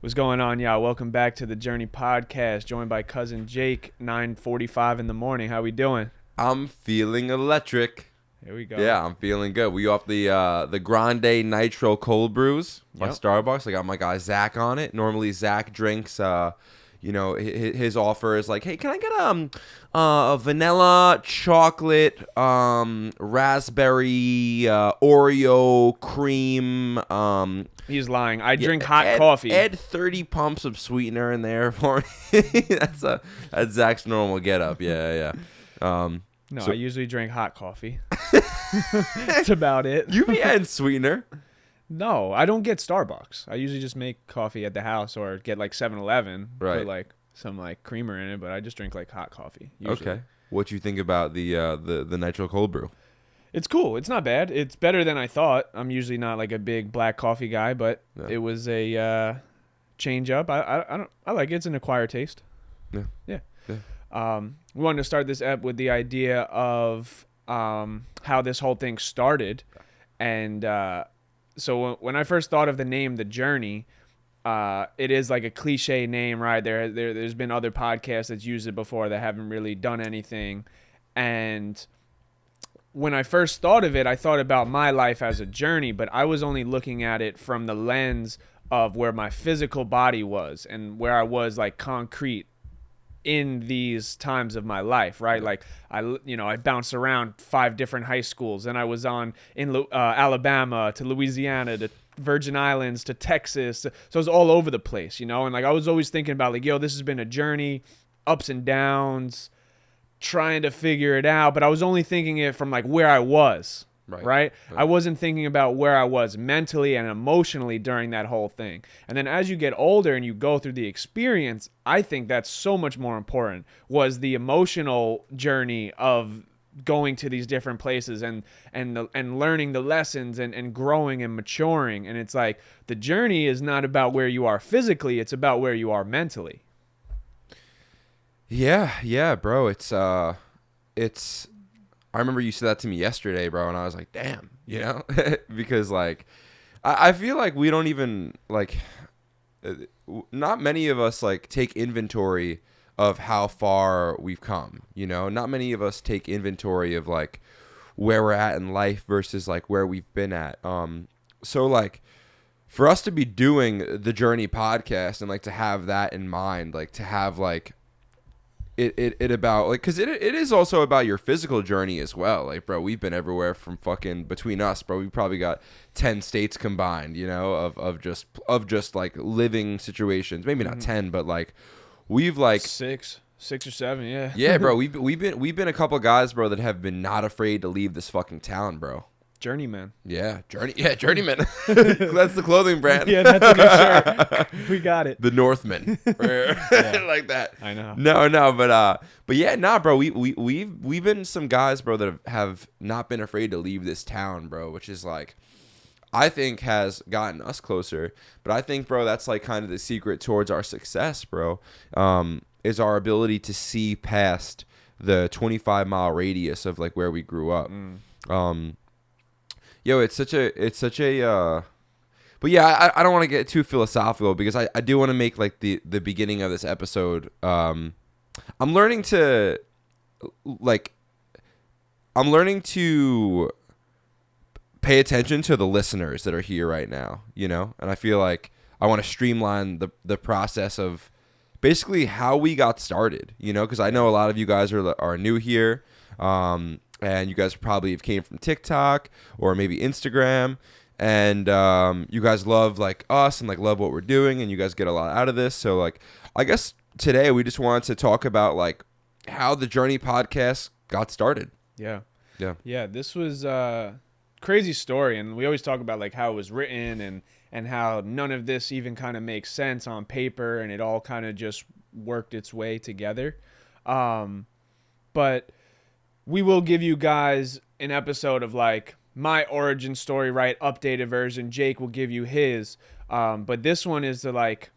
What's going on, y'all? Welcome back to the Journey Podcast, joined by cousin Jake, 9:45 in the morning. How we doing? I'm feeling electric. Here we go. Yeah, I'm feeling good. We off the Grande Nitro Cold Brews by Starbucks. I got my guy Zach on it. Normally Zach drinks. His offer is like, hey, can I get a vanilla chocolate raspberry Oreo cream He's lying. I drink hot coffee. Add 30 pumps of sweetener in there for me. That's Zach's normal getup. Yeah. I usually drink hot coffee. That's about it. You be adding sweetener? No, I don't get Starbucks. I usually just make coffee at the house or get like 7-Eleven. Right. Put like some like creamer in it, but I just drink like hot coffee. Usually. Okay. What you think about the Nitro Cold Brew? It's cool. It's not bad. It's better than I thought. I'm usually not like a big black coffee guy, but it was a change up. I like it. It's an acquired taste. Yeah. We wanted to start this ep with the idea of how this whole thing started, and so when I first thought of the name, The Journey, it is like a cliche name, right? There's been other podcasts that's used it before that haven't really done anything, and when I first thought of it, I thought about my life as a journey, but I was only looking at it from the lens of where my physical body was and where I was like concrete in these times of my life, right? Like I bounced around 5 different high schools, and I was in Alabama to Louisiana to Virgin Islands to Texas. So I was all over the place, and like I was always thinking about like, this has been a journey, ups and downs, trying to figure it out, but I was only thinking it from like where I was, right? I wasn't thinking about where I was mentally and emotionally during that whole thing. And then as you get older and you go through the experience, I think that's so much more important, was the emotional journey of going to these different places and learning the lessons and growing and maturing. And it's like the journey is not about where you are physically, it's about where you are mentally. Yeah, bro. It's I remember you said that to me yesterday, bro, and I was like, damn, because like I feel like we don't even like not many of us like take inventory of how far we've come, Not many of us take inventory of like where we're at in life versus like where we've been at. So like for us to be doing the Journey podcast and like to have that in mind, like to have like it about like, because it is also about your physical journey as well. Like, bro, we've been everywhere from fucking between us, bro. We probably got 10 states combined, of just like living situations. Maybe not 10, but like we've like six or seven. Yeah. Yeah, bro. We've been a couple guys, bro, that have been not afraid to leave this fucking town, bro. Journeyman. Yeah, Journeyman. That's the clothing brand. Yeah, that's a good shirt. We got it. The Northman. Like that. I know. No, but yeah, bro. We've been some guys, bro, that have not been afraid to leave this town, bro, which is like I think has gotten us closer. But I think, bro, that's like kind of the secret towards our success, bro. Is our ability to see past the 25-mile radius of like where we grew up. It's such a but yeah, I don't want to get too philosophical because I do want to make like the beginning of this episode. I'm learning to pay attention to the listeners that are here right now, and I feel like I want to streamline the process of basically how we got started, because I know a lot of you guys are new here. And you guys probably came from TikTok or maybe Instagram, and you guys love like us and like love what we're doing, and you guys get a lot out of this. So like, I guess today we just wanted to talk about like how the Journey podcast got started. Yeah. This was a crazy story, and we always talk about like how it was written and how none of this even kind of makes sense on paper, and it all kind of just worked its way together. But we will give you guys an episode of like my origin story, right? Updated version. Jake will give you his. But this one is like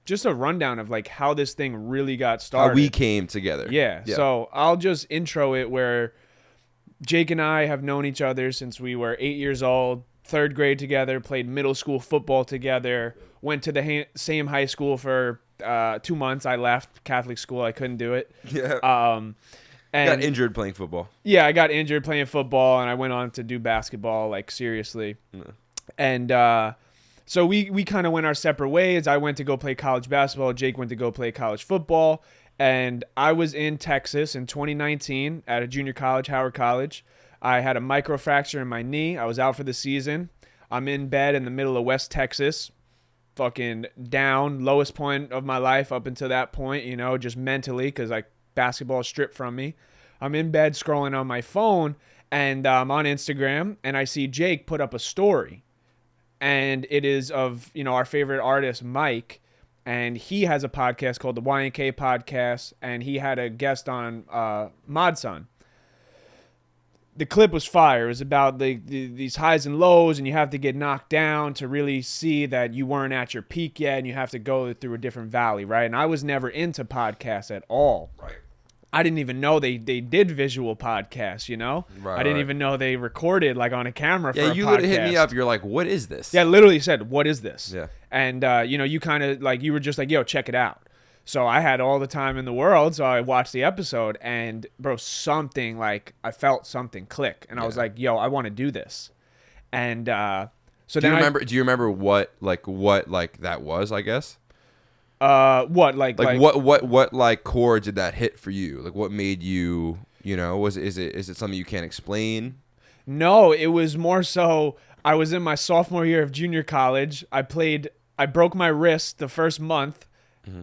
just a rundown of like how this thing really got started. How we came together. Yeah. So I'll just intro it where Jake and I have known each other since we were 8 years old. third grade together, played middle school football together, went to the same high school for 2 months. I left Catholic school. I couldn't do it. Yeah. And got injured playing football. Yeah, I got injured playing football, and I went on to do basketball, like, seriously. Yeah. And so we kind of went our separate ways. I went to go play college basketball. Jake went to go play college football. And I was in Texas in 2019 at a junior college, Howard College. I had a microfracture in my knee. I was out for the season. I'm in bed in the middle of West Texas, fucking down, lowest point of my life up until that point, you know, just mentally, because like basketball stripped from me. I'm in bed scrolling on my phone, and I'm on Instagram, and I see Jake put up a story. And it is of, you know, our favorite artist, Mike. And he has a podcast called the YNK Podcast, and he had a guest on Modson. The clip was fire. It was about these highs and lows, and you have to get knocked down to really see that you weren't at your peak yet, and you have to go through a different valley, right? And I was never into podcasts at all. Right. I didn't even know they did visual podcasts, you know? Right, I didn't even know they recorded, like, on a camera for a podcast. Yeah, you literally hit me up. You're like, what is this? Yeah, literally said, what is this? Yeah. And, you know, you kind of, like, you were just like, yo, check it out. So I had all the time in the world, so I watched the episode, and, bro, something, like, I felt something click. And I was like, yo, I want to do this. And so do then you remember what that was, I guess? What what chord did that hit for you? Like, what made you, you know, is it something you can't explain? No, it was more so I was in my sophomore year of junior college. I broke my wrist the first month,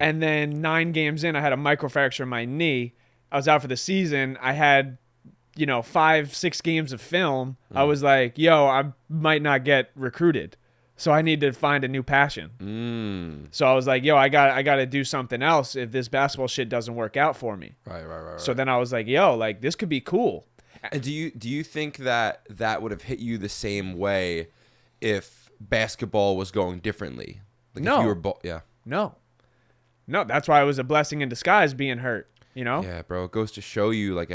and then 9 games in, I had a microfracture in my knee. I was out for the season. I had, you know, 5-6 games of film. I was like, yo, I might not get recruited. So I need to find a new passion. So I was like, yo, I got to do something else if this basketball shit doesn't work out for me. Right. So then I was like, yo, like, this could be cool. And do you think that would have hit you the same way if basketball was going differently? Like no. If you were No, that's why it was a blessing in disguise being hurt, you know? Yeah, bro. It goes to show you, like,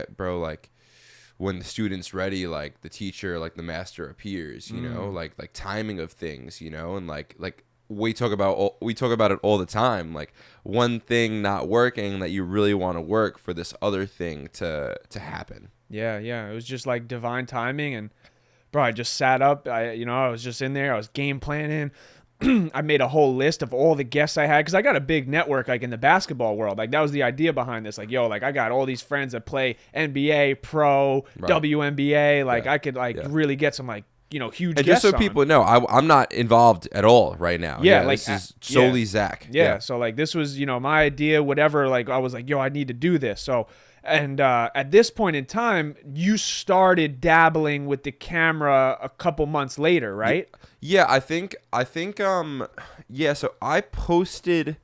when the student's ready, like, the teacher, like, the master appears, you know? Like timing of things, you know? And like we talk about it all the time. Like, one thing not working that you really want to work for this other thing to happen. Yeah. It was just like divine timing, and bro, I just sat up. I was just in there. I was game planning. I made a whole list of all the guests I had, because I got a big network, like, in the basketball world. Like, that was the idea behind this. Like, yo, like, I got all these friends that play NBA, pro, WNBA. Like, I could really get some, like, you know, huge and guests just so people know, I'm not involved at all right now. Yeah, like, this is solely Zach. Yeah, so, like, this was, you know, my idea, whatever. Like, I was like, yo, I need to do this. So, and at this point in time, you started dabbling with the camera a couple months later, right? Yeah, I think so I posted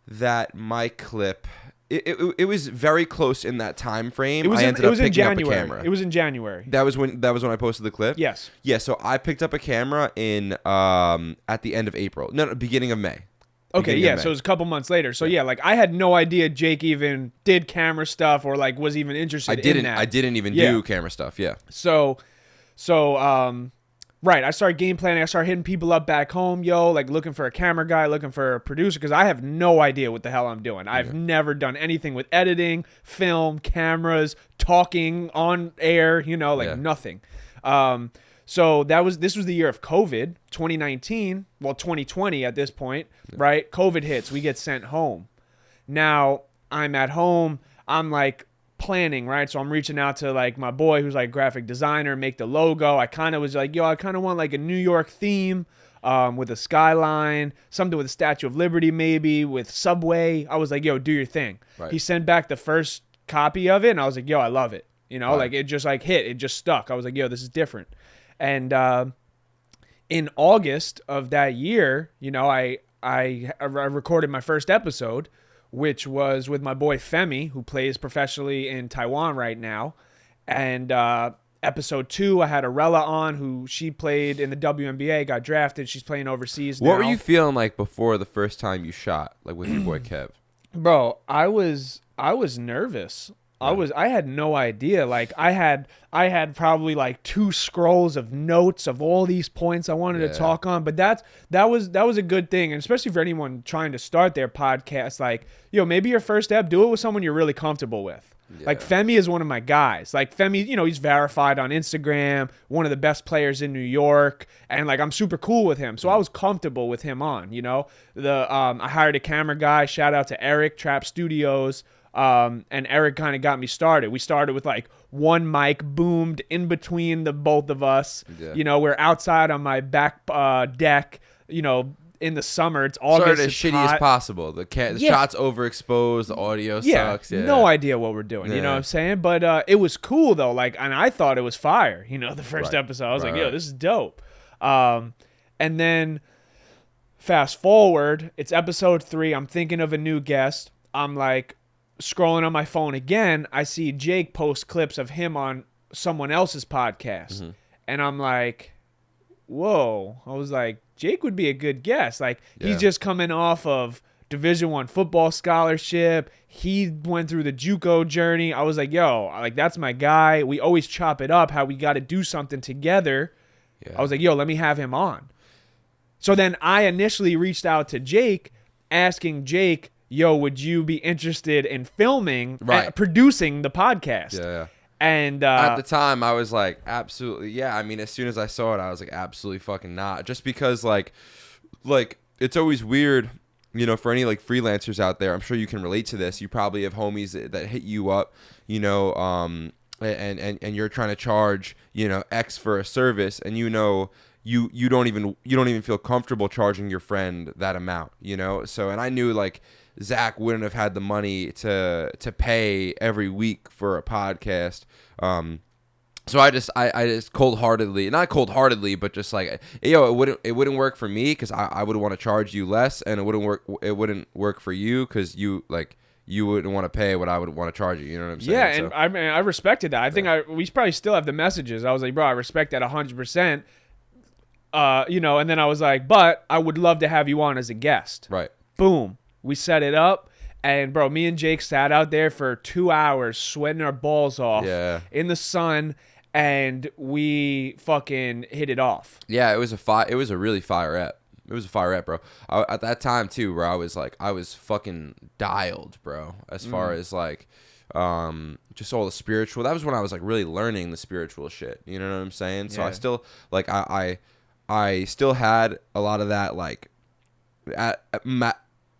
that my clip. It was very close in that time frame. I ended up picking up a camera. It was in January. That was when I posted the clip? Yes. Yeah, so I picked up a camera in at the end of April. No, beginning of May. Okay, yeah, so it was a couple months later. So, yeah, like, I had no idea Jake even did camera stuff or, like, was even interested in that. I didn't even do camera stuff, yeah. So, right, I started game planning. I started hitting people up back home, like, looking for a camera guy, looking for a producer, because I have no idea what the hell I'm doing. I've never done anything with editing, film, cameras, talking on air, nothing. So this was the year of COVID, 2019, well, 2020 at this point, right? COVID hits, we get sent home. Now, I'm at home, I'm like planning, right? So I'm reaching out to like my boy who's like graphic designer, make the logo. I kind of was like, yo, I kind of want like a New York theme with a skyline, something with the Statue of Liberty maybe, with Subway. I was like, yo, do your thing. Right. He sent back the first copy of it, and I was like, yo, I love it. Like it just like hit, it just stuck. I was like, yo, this is different. And in August of that year, I recorded my first episode, which was with my boy Femi, who plays professionally in Taiwan right now. And episode 2, I had Arella on, who she played in the WNBA, got drafted. She's playing overseas now. What were you feeling like before the first time you shot, like with your boy Kev? Bro, I was nervous. I had no idea. Like I had probably like 2 scrolls of notes of all these points I wanted to talk on. But that was a good thing, and especially for anyone trying to start their podcast. Like, maybe your first step, do it with someone you're really comfortable with. Yeah. Like Femi is one of my guys. Like Femi, he's verified on Instagram, one of the best players in New York, and like I'm super cool with him. So I was comfortable with him on, I hired a camera guy, shout out to Eric, Trap Studios. And Eric kind of got me started. We started with like one mic boomed in between the both of us. Yeah. We're outside on my back deck, in the summer. It's August. Started as shitty as possible. The shot's overexposed. The audio sucks. Yeah, no idea what we're doing. You know what I'm saying? But it was cool though. Like, and I thought it was fire. The first episode, I was like, yo, this is dope. And then fast forward, it's episode 3. I'm thinking of a new guest. I'm like scrolling on my phone again. I see Jake post clips of him on someone else's podcast, and I'm like, whoa. I was like, Jake would be a good guest. Like, he's just coming off of Division I football scholarship. He went through the JUCO journey. I was like, yo, like that's my guy. We always chop it up how we got to do something together. Yeah. I was like, yo, let me have him on. So then I initially reached out to Jake, asking Jake, yo, would you be interested in filming, producing the podcast? Yeah. And at the time, I was like, absolutely, yeah. I mean, as soon as I saw it, I was like, absolutely fucking not. Just because, like it's always weird, for any like freelancers out there. I'm sure you can relate to this. You probably have homies that hit you up, and you're trying to charge, X for a service, and you don't even feel comfortable charging your friend that amount, So, and I knew like Zach wouldn't have had the money to pay every week for a podcast. So I just cold-heartedly, not cold-heartedly, but just like, it wouldn't work for me because I would want to charge you less, and it wouldn't work for you because you wouldn't want to pay what I would want to charge you. You know what I'm saying? Yeah, and I mean, I respected that. I think we probably still have the messages. I was like, bro, I respect that 100%. And then I was like, but I would love to have you on as a guest. Right. Boom. We set it up, and bro, me and Jake sat out there for 2 hours, sweating our balls off in the sun, and we fucking hit it off. Yeah, it was a really fire ep. It was a fire ep, bro. At that time too, bro, I was fucking dialed, bro. As far as like, just all the spiritual. That was when I was like really learning the spiritual shit. You know what I'm saying? So I still like I still had a lot of that like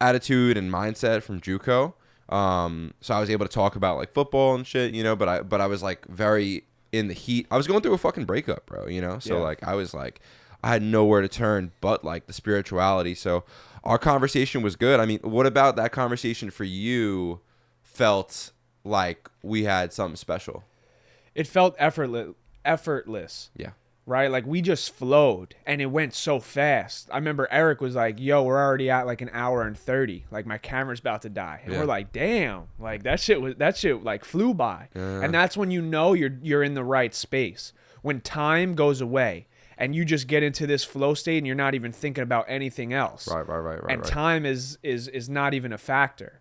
attitude and mindset from JUCO. So I was able to talk about like football and shit, but I was like very in the heat. I was going through a fucking breakup, bro, So like I was like I had nowhere to turn but like the spirituality. So our conversation was good. I mean, what about that conversation for you felt like we had something special? It felt effortless. Yeah. Right? Like we just flowed and it went so fast. I remember Eric was like, yo, we're already at like an hour and 30. Like my camera's about to die. And we're like, damn, like that shit like flew by. And that's when you're in the right space. When time goes away and you just get into this flow state and you're not even thinking about anything else. Right. And time is not even a factor.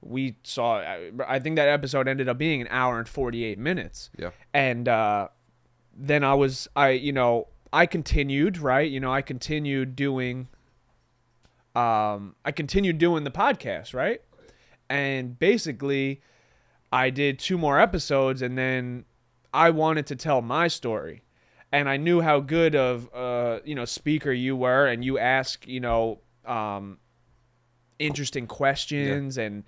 We saw, I think that episode ended up being an hour and 48 minutes. Yeah. And, then I continued, right? I continued doing the podcast, right? And basically I did 2 more episodes and then I wanted to tell my story. And I knew how good of speaker you were, and you ask, interesting questions and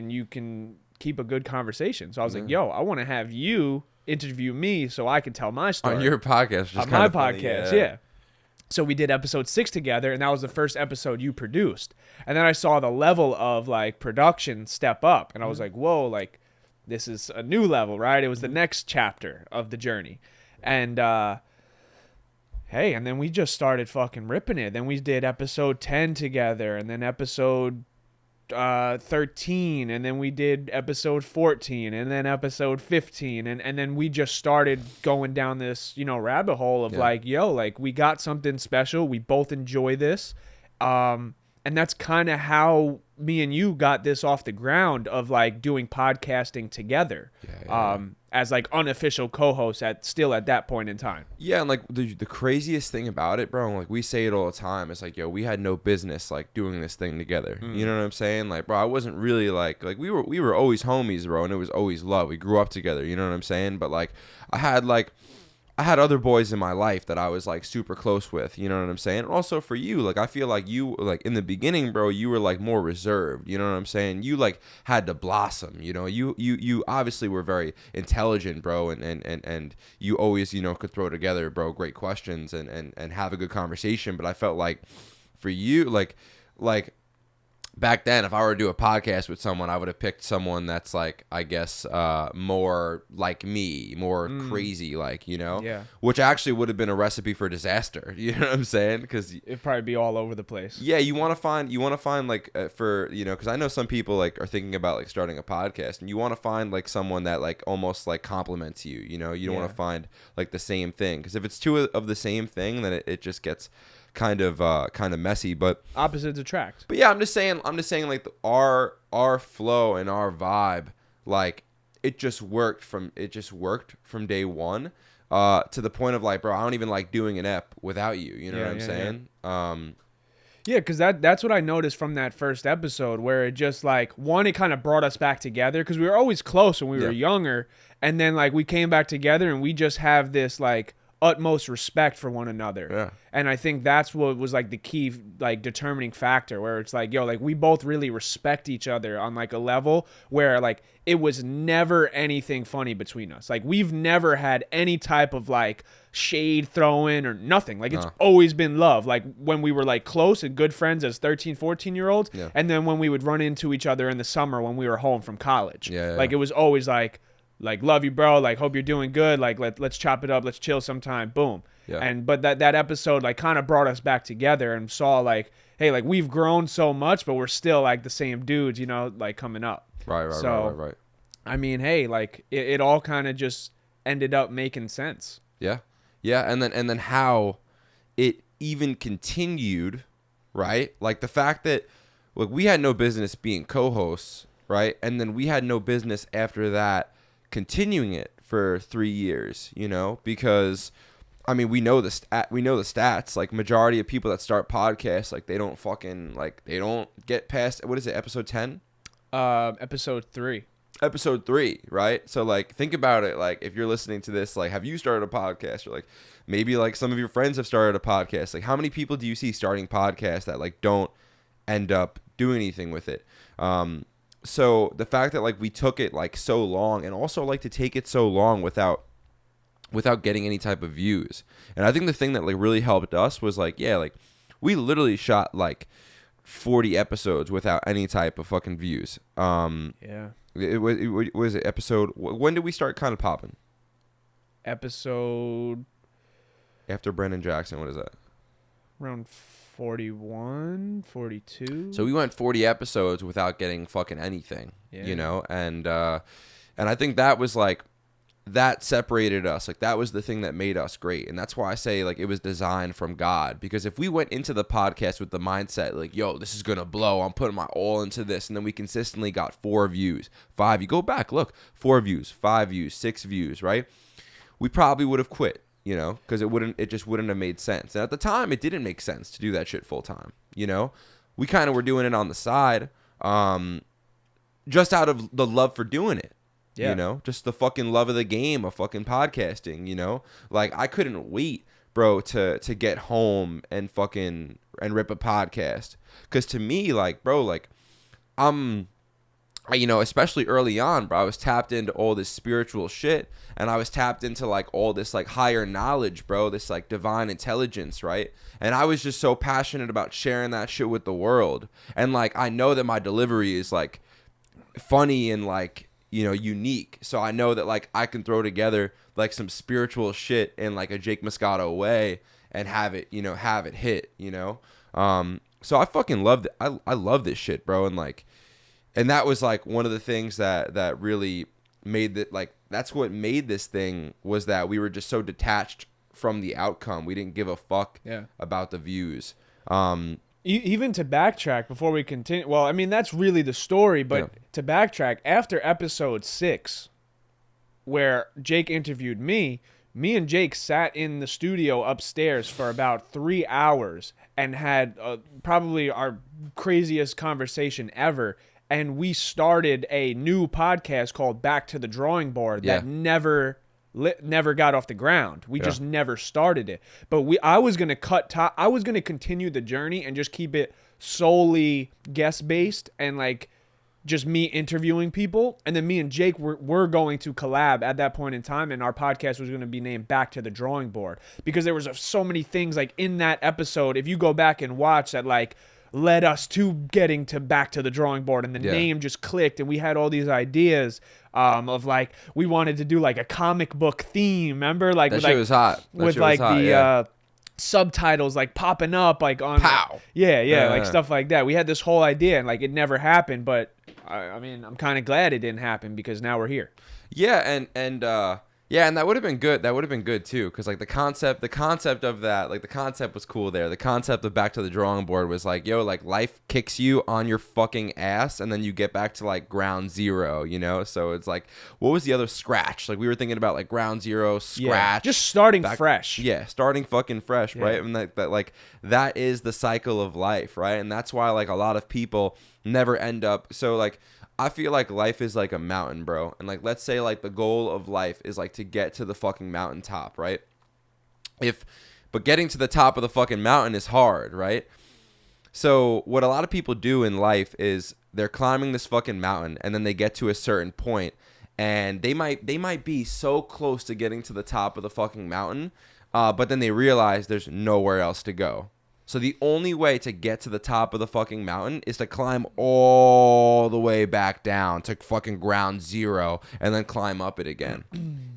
you can keep a good conversation. So I was like, yo, I want to have you interview me so I can tell my story on your podcast. Just on my podcast, yeah. So we did episode 6 together, and that was the first episode you produced. And then I saw the level of like production step up, and I was like, whoa, like this is a new level, right? It was the next chapter of the journey. And and then we just started fucking ripping it. Then we did episode 10 together, and then episode 13, and then we did episode 14, and then episode 15, and then we just started going down this rabbit hole of like, yo, like we got something special, we both enjoy this, and that's kind of how me and you got this off the ground of like doing podcasting together. As like unofficial co-hosts at that point in time. Yeah, and like the craziest thing about it, bro, like we say it all the time, it's like, yo, we had no business like doing this thing together. You know what I'm saying? Like, bro, I wasn't really like we were always homies, bro, and it was always love. We grew up together, you know what I'm saying? But like I had other boys in my life that I was like super close with, you know what I'm saying? And also for you, like I feel like you like in the beginning, bro, you were like more reserved, you know what I'm saying? You like had to blossom, you know. You obviously were very intelligent, bro, and you always, you know, could throw together, bro, great questions and have a good conversation. But I felt like for you, like back then, if I were to do a podcast with someone, I would have picked someone that's like, I guess, more like me, more crazy, like, you know, which actually would have been a recipe for disaster. You know what I'm saying? Because it'd probably be all over the place. Yeah, you want to find like for, you know, because I know some people like are thinking about like starting a podcast, and you want to find like someone that like almost like complements you. You know, you don't want to find like the same thing, because if it's two of the same thing, then it just gets kind of messy. But opposites attract. But yeah, I'm just saying like our flow and our vibe, like it just worked from day one, to the point of like, bro, I don't even like doing an ep without you. You know what I'm saying? Yeah, because that's what I noticed from that first episode, where it just like, one, it kind of brought us back together, because we were always close when we were younger, and then like we came back together and we just have this like utmost respect for one another. Yeah. And I think that's what was like the key like determining factor, where it's like, yo, like we both really respect each other on like a level where like it was never anything funny between us. Like we've never had any type of like shade throwing or nothing. Like it's always been love. Like when we were like close and good friends as 13, 14-year-olds, and then when we would run into each other in the summer when we were home from college. Like it was always like, love you, bro, like hope you're doing good, like let's chop it up, let's chill sometime, boom. But that episode like kind of brought us back together and saw like, hey, like we've grown so much, but we're still like the same dudes, you know, like coming up. Right. I mean, hey, like it all kind of just ended up making sense. Yeah, and then how it even continued, right? Like the fact that, look, we had no business being co-hosts, right? And then we had no business after that continuing it for 3 years, you know, because I mean, we know the stats, like majority of people that start podcasts, like they don't get past, what is it, episode 10? Episode 3, right? So like think about it, like if you're listening to this, like have you started a podcast, or like maybe like some of your friends have started a podcast? Like how many people do you see starting podcasts that like don't end up doing anything with it? So the fact that like we took it like so long, and also like to take it so long without getting any type of views. And I think the thing that like really helped us was like, yeah, like we literally shot like 40 episodes without any type of fucking views. It was episode, when did we start kind of popping? Episode after Brandon Jackson, what is that? Around 41, 42. So we went 40 episodes without getting fucking anything, you know? And I think that was like, that separated us. Like that was the thing that made us great. And that's why I say like it was designed from God, because if we went into the podcast with the mindset like, yo, this is going to blow, I'm putting my all into this, and then we consistently got 4 views, 5, you go back, look, 4 views, 5 views, 6 views, right? We probably would have quit. You know, because it just wouldn't have made sense. And at the time, it didn't make sense to do that shit full time. You know, we kind of were doing it on the side, just out of the love for doing it. Yeah. You know, just the fucking love of the game of fucking podcasting. You know, like I couldn't wait, bro, to get home and fucking rip a podcast. Because to me, like, bro, like you know, especially early on, bro, I was tapped into all this spiritual shit, and I was tapped into like all this like higher knowledge, bro, this like divine intelligence, right? And I was just so passionate about sharing that shit with the world. And like I know that my delivery is like funny and like, you know, unique. So I know that like I can throw together like some spiritual shit in like a Jake Moscato way and have it hit, you know? So I fucking loved it. I love this shit, bro. And that was like one of the things that really made it, like that's what made this thing, was that we were just so detached from the outcome. We didn't give a fuck about the views. Even to backtrack before we continue. Well, I mean, that's really the story, but to backtrack, after episode 6, where Jake interviewed me and Jake sat in the studio upstairs for about 3 hours and had probably our craziest conversation ever. And we started a new podcast called Back to the Drawing Board that never got off the ground. We just never started it. But I was going to I was going to continue the journey and just keep it solely guest based and like just me interviewing people. And then me and Jake were going to collab at that point in time. And our podcast was going to be named Back to the Drawing Board because there was so many things like in that episode. If you go back and watch that, like, led us to getting to Back to the Drawing Board, and the name just clicked, and we had all these ideas of like we wanted to do like a comic book theme. Remember, like that shit was hot. With like the subtitles like popping up like on pow. Like stuff like that. We had this whole idea, and like it never happened. But I mean, I'm kind of glad it didn't happen because now we're here. Yeah, and that would have been good. That would have been good too, because like the concept of that, like the concept was cool there. The concept of Back to the Drawing Board was like, yo, like life kicks you on your fucking ass, and then you get back to like ground zero, you know? So it's like, what was the other scratch? Like we were thinking about like ground zero, scratch, just starting fresh. Yeah, starting fucking fresh, right? And that is the cycle of life, right? And that's why like a lot of people never end up. So like, I feel like life is like a mountain, bro. And like, let's say like the goal of life is like to get to the fucking mountaintop, right? But getting to the top of the fucking mountain is hard, right? So what a lot of people do in life is they're climbing this fucking mountain, and then they get to a certain point, and they might be so close to getting to the top of the fucking mountain, but then they realize there's nowhere else to go. So the only way to get to the top of the fucking mountain is to climb all the way back down to fucking ground zero and then climb up it again.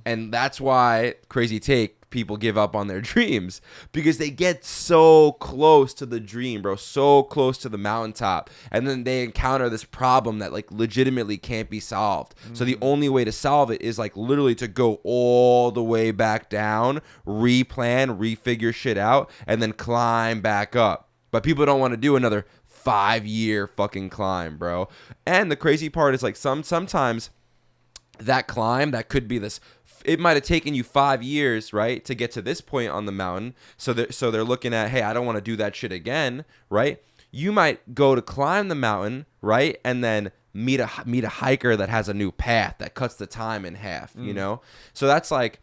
And that's why, crazy take, people give up on their dreams, because they get so close to the dream, bro, so close to the mountaintop, and then they encounter this problem that like legitimately can't be solved. So the only way to solve it is like literally to go all the way back down, replan, refigure shit out, and then climb back up. But people don't want to do another 5-year fucking climb, bro. And the crazy part is like sometimes that climb that could be this, it might have taken you 5 years, right, to get to this point on the mountain. So they're looking at, hey, I don't want to do that shit again, right? You might go to climb the mountain, right, and then meet a hiker that has a new path that cuts the time in half, you know? So that's like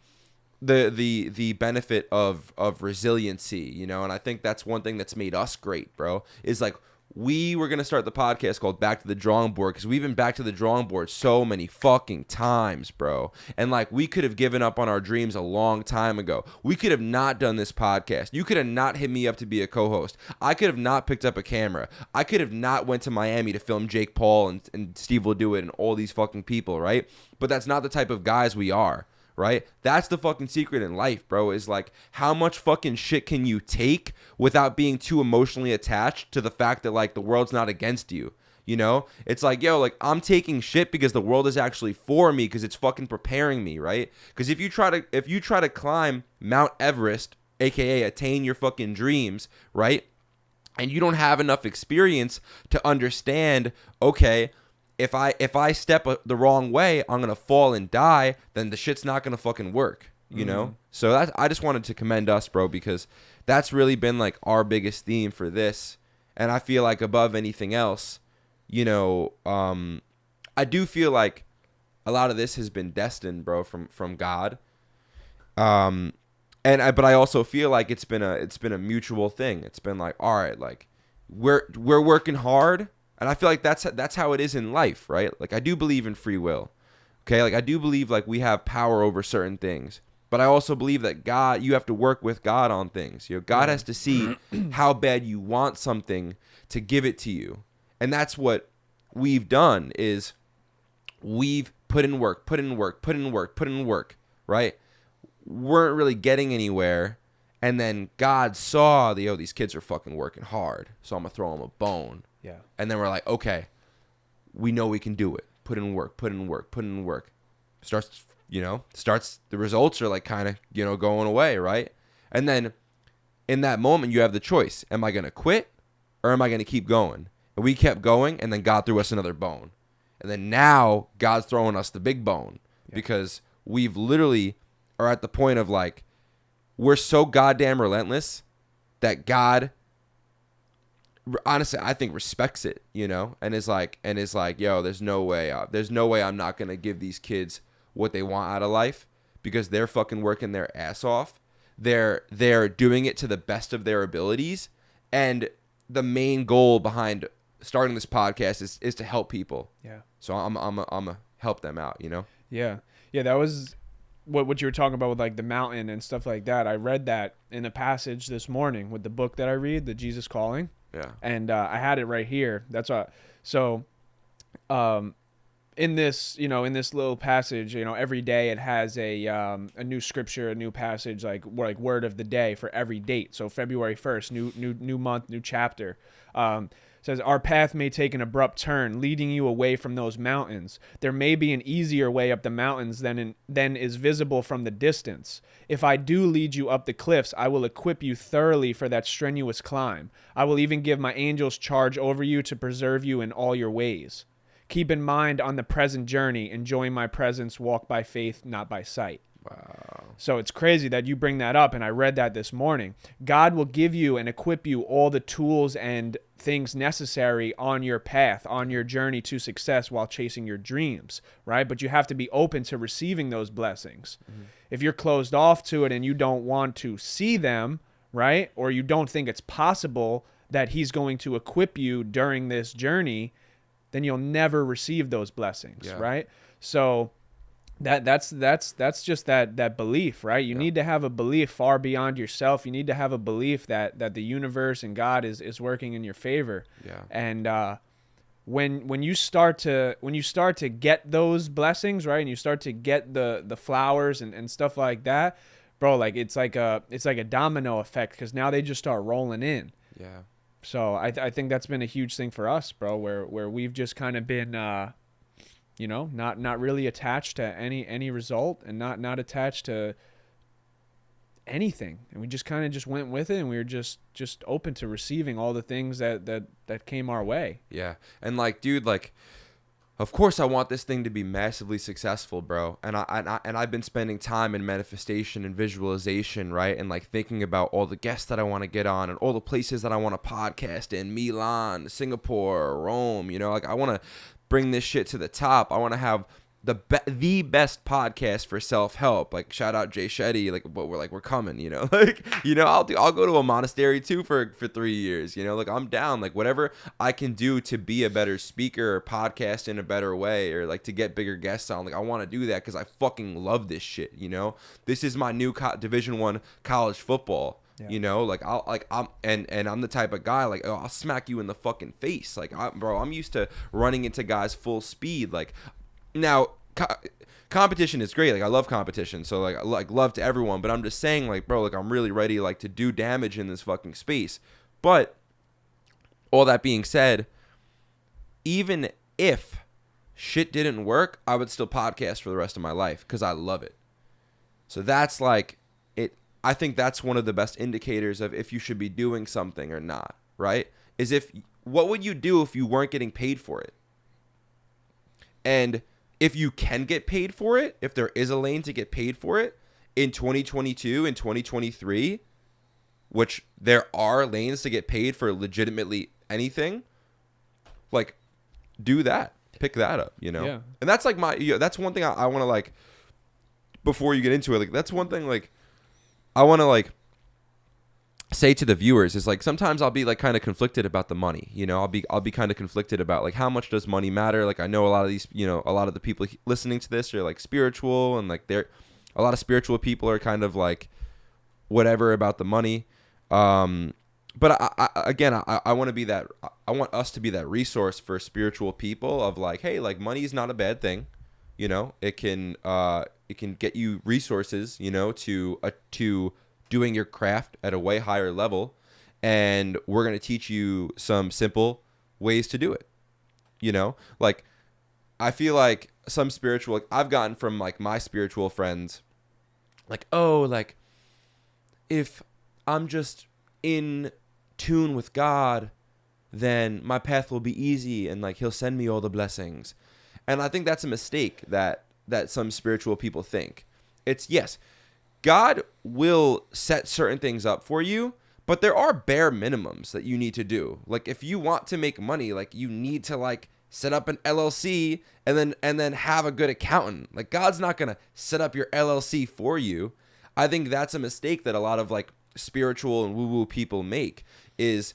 the benefit of resiliency, you know? And I think that's one thing that's made us great, bro, is like, we were going to start the podcast called Back to the Drawing Board because we've been back to the drawing board so many fucking times, bro. And like, we could have given up on our dreams a long time ago. We could have not done this podcast. You could have not hit me up to be a co-host. I could have not picked up a camera. I could have not went to Miami to film Jake Paul and Steve Will Do It and all these fucking people, right? But that's not the type of guys we are. Right? That's the fucking secret in life, bro, is like, how much fucking shit can you take without being too emotionally attached to the fact that like the world's not against you? You know, it's like, yo, like I'm taking shit because the world is actually for me because it's fucking preparing me, right? Because if you try to climb Mount Everest, aka attain your fucking dreams, right? And you don't have enough experience to understand, okay, if I step the wrong way, I'm going to fall and die, then the shit's not going to fucking work, you know? So I just wanted to commend us, bro, because that's really been like our biggest theme for this. And I feel like above anything else, you know, I do feel like a lot of this has been destined, bro, from God. But I also feel like it's been a mutual thing. It's been like, all right, like we're working hard. And I feel like that's how it is in life, right? Like, I do believe in free will, okay? Like, I do believe, like, we have power over certain things. But I also believe that God, you have to work with God on things. You know, God has to see how bad you want something to give it to you. And that's what we've done is we've put in work, right? Weren't really getting anywhere. And then God saw, these kids are fucking working hard, so I'm going to throw them a bone. Yeah. And then we're like, okay, we know we can do it. Put in work. Starts, the results are like kind of, going away, right? And then in that moment, you have the choice. Am I going to quit or am I going to keep going? And we kept going, and then God threw us another bone. And then now God's throwing us the big bone because we've literally are at the point of like, we're so goddamn relentless that God, honestly, I think respects it, you know, and is like, yo, there's no way I'm not going to give these kids what they want out of life because they're fucking working their ass off. They're doing it to the best of their abilities. And the main goal behind starting this podcast is to help people. Yeah. So I'm help them out, you know? Yeah. Yeah. That was what you were talking about with like the mountain and stuff like that. I read that in a passage this morning with the book that I read, the Jesus Calling. Yeah. And I had it right here. That's why. So, in this little passage, you know, every day it has a new scripture, a new passage, like word of the day for every date. So February 1st, new month, new chapter. Says, our path may take an abrupt turn, leading you away from those mountains. There may be an easier way up the mountains than is visible from the distance. If I do lead you up the cliffs, I will equip you thoroughly for that strenuous climb. I will even give my angels charge over you to preserve you in all your ways. Keep in mind on the present journey, enjoying my presence, walk by faith, not by sight. Wow. So it's crazy that you bring that up, and I read that this morning. God will give you and equip you all the tools and things necessary on your path, on your journey to success while chasing your dreams, right? But you have to be open to receiving those blessings. Mm-hmm. If you're closed off to it and you don't want to see them, right, or you don't think it's possible that he's going to equip you during this journey, then you'll never receive those blessings, right? So that's just that belief, right? You need to have a belief far beyond yourself. You need to have a belief that the universe and God is working in your favor. Yeah. And when you start to get those blessings, right, and you start to get the flowers and stuff like that, bro, like it's like a domino effect because now they just start rolling in. Yeah. So I think that's been a huge thing for us, bro, where we've just kind of been not really attached to any result and not attached to anything. And we just kind of just went with it, and we were just open to receiving all the things that came our way. Yeah. And like, dude, like, of course I want this thing to be massively successful, bro. And I've been spending time in manifestation and visualization, right? And like thinking about all the guests that I want to get on and all the places that I want to podcast in, Milan, Singapore, Rome, you know, like I want to bring this shit to the top. I want to have the best podcast for self-help. Like shout out Jay Shetty, like but we're coming, you know. Like, you know, I'll go to a monastery too for 3 years, you know. Like I'm down, like whatever I can do to be a better speaker or podcast in a better way, or like to get bigger guests on. Like I want to do that cuz I fucking love this shit, you know. This is my new Division 1 college football. Yeah. You know, like I'm the type of guy like, oh, I'll smack you in the fucking face. Like I'm used to running into guys full speed. Like now competition is great. Like I love competition. So like love to everyone, but I'm just saying like, bro, like I'm really ready like to do damage in this fucking space. But all that being said, even if shit didn't work, I would still podcast for the rest of my life cuz I love it. So that's like I think that's one of the best indicators of if you should be doing something or not, right? Is what would you do if you weren't getting paid for it? And if you can get paid for it, if there is a lane to get paid for it in 2022 and 2023, which there are lanes to get paid for legitimately anything, like do that, pick that up, you know? Yeah. And that's like that's one thing I want to like, before you get into it, like that's one thing like, I want to like say to the viewers is like sometimes I'll be like kind of conflicted about the money, you know. I'll be kind of conflicted about like how much does money matter. Like I know a lot of these, you know, a lot of the people listening to this are like spiritual, and like a lot of spiritual people are kind of like whatever about the money. But I want to be that. I want us to be that resource for spiritual people of like, hey, like money is not a bad thing, you know. It can get you resources, you know, to doing your craft at a way higher level, and we're going to teach you some simple ways to do it, you know. Like I feel like some spiritual, like I've gotten from like my spiritual friends, like, oh, like if I'm just in tune with God, then my path will be easy and like he'll send me all the blessings. And I think that's a mistake that some spiritual people think. It's yes, God will set certain things up for you, but there are bare minimums that you need to do. Like if you want to make money, like you need to like set up an LLC and then have a good accountant. Like God's not going to set up your LLC for you. I think that's a mistake that a lot of like spiritual and woo-woo people make is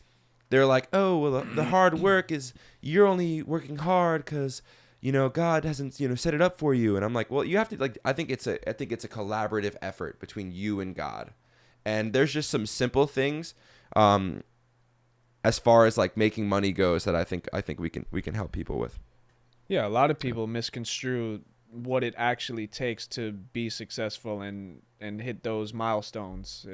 they're like, oh, well, the hard work is you're only working hard because, you know, God hasn't, you know, set it up for you. And I'm like, well, you have to like, I think it's a collaborative effort between you and God. And there's just some simple things as far as like making money goes that I think we can help people with. Yeah, a lot of people misconstrue what it actually takes to be successful and hit those milestones.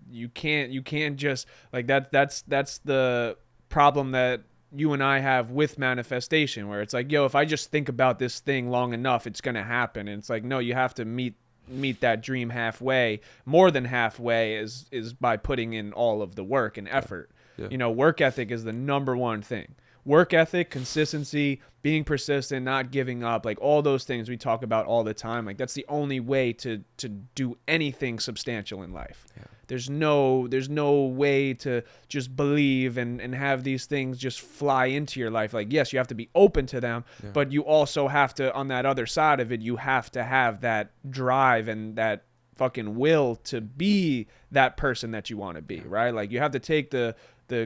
You can't just like that's the problem that you and I have with manifestation, where it's like, yo, if I just think about this thing long enough, it's gonna happen. And it's like, no, you have to meet that dream halfway. More than halfway is by putting in all of the work and effort. Yeah. You know, work ethic is the number one thing. Work ethic, consistency, being persistent, not giving up, like all those things we talk about all the time. Like that's the only way to do anything substantial in life. Yeah. There's no way to just believe and have these things just fly into your life. Like, yes, you have to be open to them, yeah, but you also have to, on that other side of it, you have to have that drive and that fucking will to be that person that you want to be, right? Like you have to take the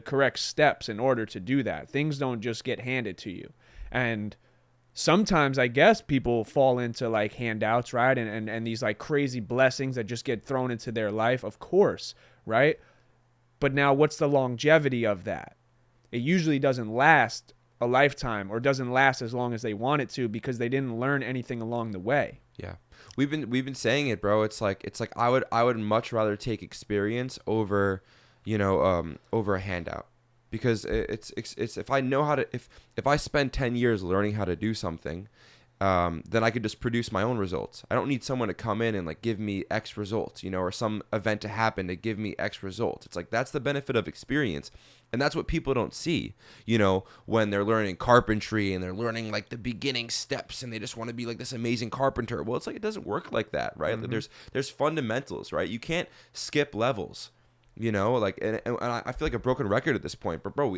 correct steps in order to do that. Things don't just get handed to you. And sometimes I guess people fall into like handouts, right? And these like crazy blessings that just get thrown into their life, of course, right? But now what's the longevity of that? It usually doesn't last a lifetime or doesn't last as long as they want it to because they didn't learn anything along the way. Yeah. We've been saying it, bro. It's like I would much rather take experience over, you know, over a handout. Because it's if I know how to, if I spend 10 years learning how to do something, then I could just produce my own results. I don't need someone to come in and like give me X results, you know, or some event to happen to give me X results. It's like that's the benefit of experience. And that's what people don't see, you know, when they're learning carpentry and they're learning like the beginning steps and they just want to be like this amazing carpenter. Well, it's like it doesn't work like that, right? Mm-hmm. There's fundamentals, right? You can't skip levels. You know, like, and I feel like a broken record at this point, but bro,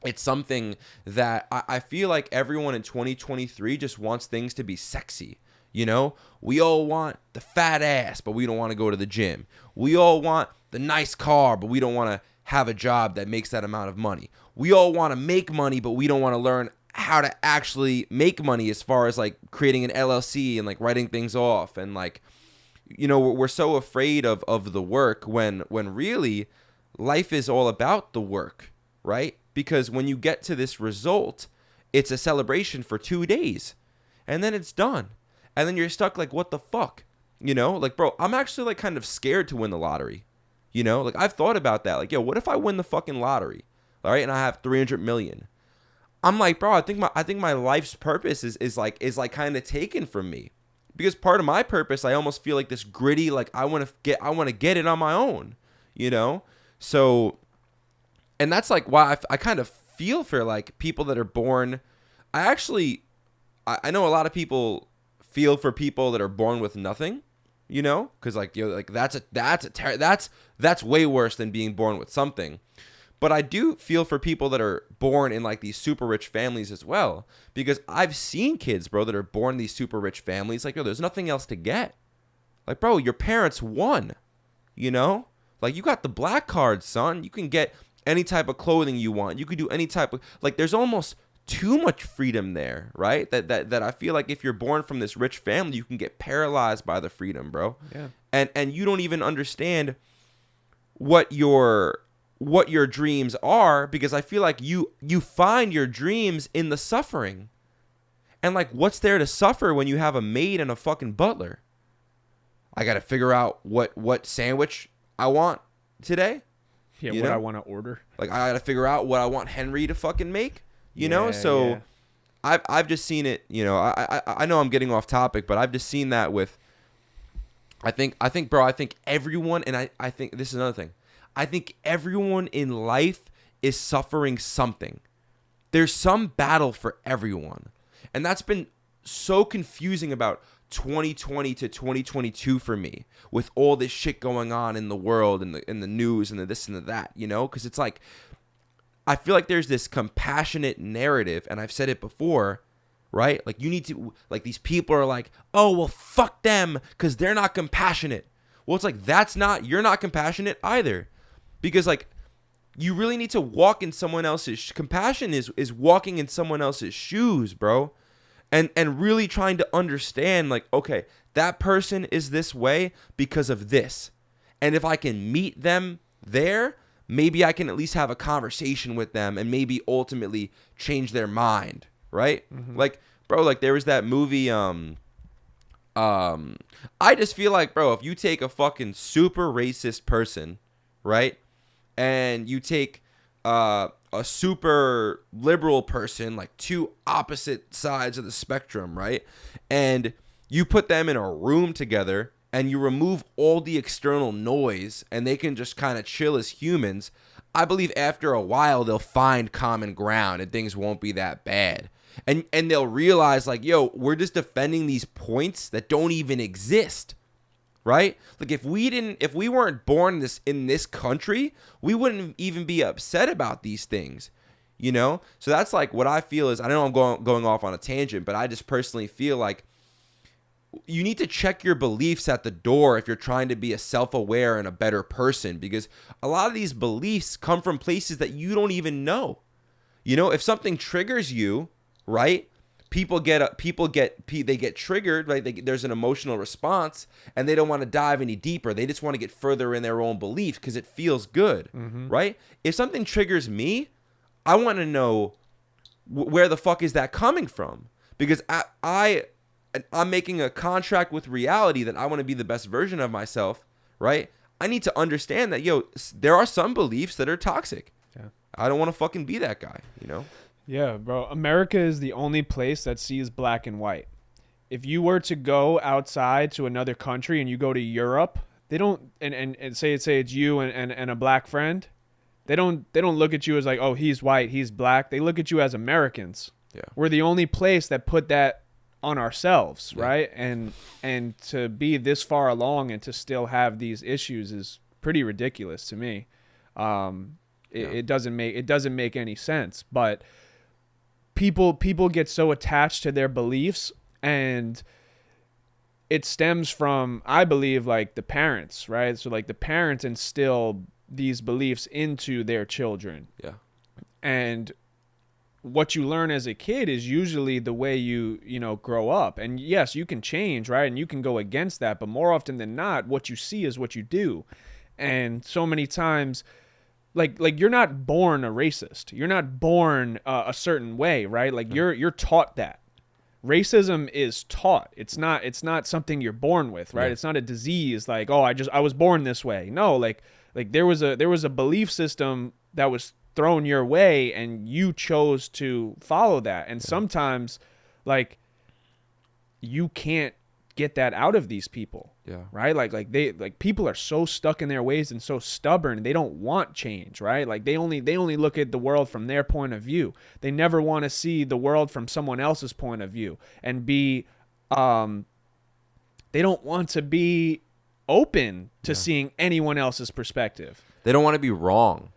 it's something that I feel like everyone in 2023 just wants things to be sexy. You know, we all want the fat ass, but we don't want to go to the gym. We all want the nice car, but we don't want to have a job that makes that amount of money. We all want to make money, but we don't want to learn how to actually make money as far as like creating an LLC and like writing things off and like, you know, we're so afraid of the work when really life is all about the work, right? Because when you get to this result, it's a celebration for 2 days and then it's done. And then you're stuck like, what the fuck? You know, like, bro, I'm actually like kind of scared to win the lottery. You know, like I've thought about that. Like, yo, what if I win the fucking lottery? All right. And I have 300 million. I'm like, bro, I think my life's purpose is like kind of taken from me. Because part of my purpose, I almost feel like this gritty, like I want to get it on my own, you know? So, and that's like why I kind of feel for like people that are born. I know a lot of people feel for people that are born with nothing, you know? Cause like, yo, like that's way worse than being born with something. But I do feel for people that are born in like these super rich families as well, because I've seen kids, bro, that are born in these super rich families. Like, yo, there's nothing else to get. Like, bro, your parents won, you know, like you got the black card, son. You can get any type of clothing you want. You could do any type of like, there's almost too much freedom there, right? That I feel like if you're born from this rich family, you can get paralyzed by the freedom, bro. Yeah. And you don't even understand what your dreams are, because I feel like you find your dreams in the suffering. And like, what's there to suffer when you have a maid and a fucking butler? I got to figure out what sandwich I want today. Yeah, what I want to order. Like, I got to figure out what I want Henry to fucking make, you know? So yeah. I've just seen it, you know, I know I'm getting off topic, but I've just seen that with, I think everyone, and I think this is another thing. I think everyone in life is suffering something. There's some battle for everyone. And that's been so confusing about 2020 to 2022 for me, with all this shit going on in the world and the news and the this and the that, you know? Because it's like, I feel like there's this compassionate narrative, and I've said it before, right? Like, you need to, like, these people are like, oh, well, fuck them because they're not compassionate. Well, it's like, you're not compassionate either. Because, like, you really need to walk in someone else's, compassion is walking in someone else's shoes, bro. And really trying to understand, like, okay, that person is this way because of this. And if I can meet them there, maybe I can at least have a conversation with them and maybe ultimately change their mind, right? Mm-hmm. Like, bro, like, there was that movie, I just feel like, bro, if you take a fucking super racist person, right, and you take a super liberal person, like two opposite sides of the spectrum, right, and you put them in a room together and you remove all the external noise and they can just kind of chill as humans, I believe after a while they'll find common ground and things won't be that bad. And they'll realize, like, yo, we're just defending these points that don't even exist, right? Like, if we weren't born in this country, we wouldn't even be upset about these things, you know? So that's like what I feel is, I know I'm going off on a tangent, but I just personally feel like you need to check your beliefs at the door if you're trying to be a self-aware and a better person, because a lot of these beliefs come from places that you don't even know. You know, if something triggers you, right? People get triggered, right? There's an emotional response, and they don't want to dive any deeper. They just want to get further in their own belief because it feels good, right? If something triggers me, I want to know where the fuck is that coming from? Because I'm making a contract with reality that I want to be the best version of myself, right? I need to understand that, yo, there are some beliefs that are toxic. Yeah. I don't want to fucking be that guy, you know? Yeah, bro. America is the only place that sees black and white. If you were to go outside to another country and you go to Europe, they don't, and say it's you and a black friend, they don't look at you as like, oh, he's white, he's black. They look at you as Americans. Yeah. We're the only place that put that on ourselves, right? And to be this far along and to still have these issues is pretty ridiculous to me. It doesn't make any sense. But people get so attached to their beliefs, and it stems from, I believe, like the parents, right? So like the parents instill these beliefs into their children. Yeah. And what you learn as a kid is usually the way you grow up. And yes, you can change, right? And you can go against that, but more often than not, what you see is what you do. And so many times, like you're not born a racist. You're not born a certain way, right? Like you're taught that. Racism is taught. It's not something you're born with, right? Yeah. It's not a disease like, oh, I was born this way. No, like there was a belief system that was thrown your way and you chose to follow that. And sometimes, like, you can't get that out of these people. Yeah. Right? Like people are so stuck in their ways and so stubborn, they don't want change, right? Like they only look at the world from their point of view. They never want to see the world from someone else's point of view and be they don't want to be open to seeing anyone else's perspective. They don't want to be wrong.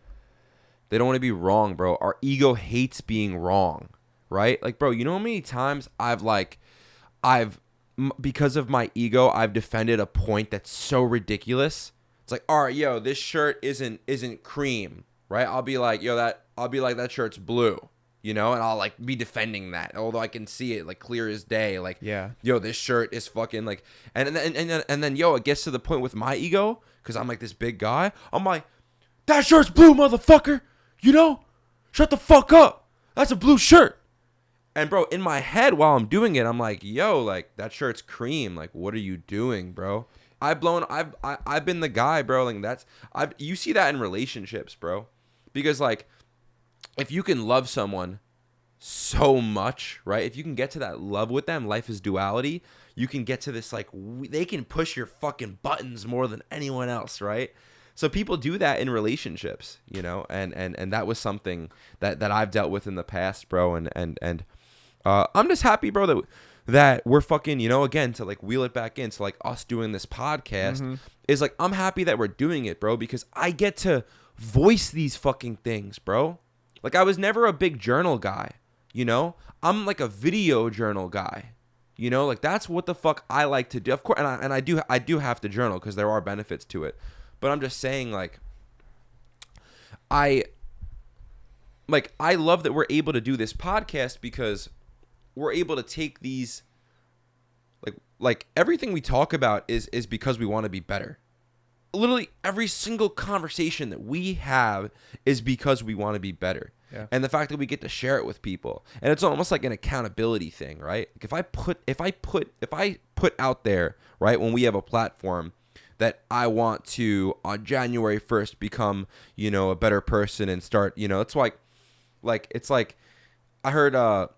They don't want to be wrong, bro. Our ego hates being wrong, right? Like, bro, you know how many times because of my ego, I've defended a point that's so ridiculous. It's like, all right, yo, this shirt isn't cream, right? I'll be like, that shirt's blue, you know, and I'll like be defending that, although I can see it like clear as day. Like, yeah, yo, this shirt is fucking like, and then yo, it gets to the point with my ego because I'm like this big guy. I'm like, that shirt's blue, motherfucker. You know, shut the fuck up. That's a blue shirt. And bro, in my head while I'm doing it, I'm like, yo, like that shirt's cream. Like, what are you doing, bro? I've been the guy, bro. Like you see that in relationships, bro. Because like, if you can love someone so much, right? If you can get to that love with them, life is duality. You can get to this, like, they can push your fucking buttons more than anyone else, right? So people do that in relationships, you know, and that was something that I've dealt with in the past, bro. And I'm just happy, bro, that we're fucking, you know, again, to like wheel it back into like us doing this podcast is like, I'm happy that we're doing it, bro, because I get to voice these fucking things, bro. Like, I was never a big journal guy, you know? I'm like a video journal guy, you know? Like, that's what the fuck I like to do. Of course, and I do have to journal because there are benefits to it. But I'm just saying, like, I love that we're able to do this podcast because we're able to take these, like everything we talk about is because we want to be better. Literally every single conversation that we have is because we want to be better. Yeah. And the fact that we get to share it with people, and it's almost like an accountability thing, right? Like if I put out there, right, when we have a platform that I want to on January 1st become, you know, a better person and start, you know, it's like I heard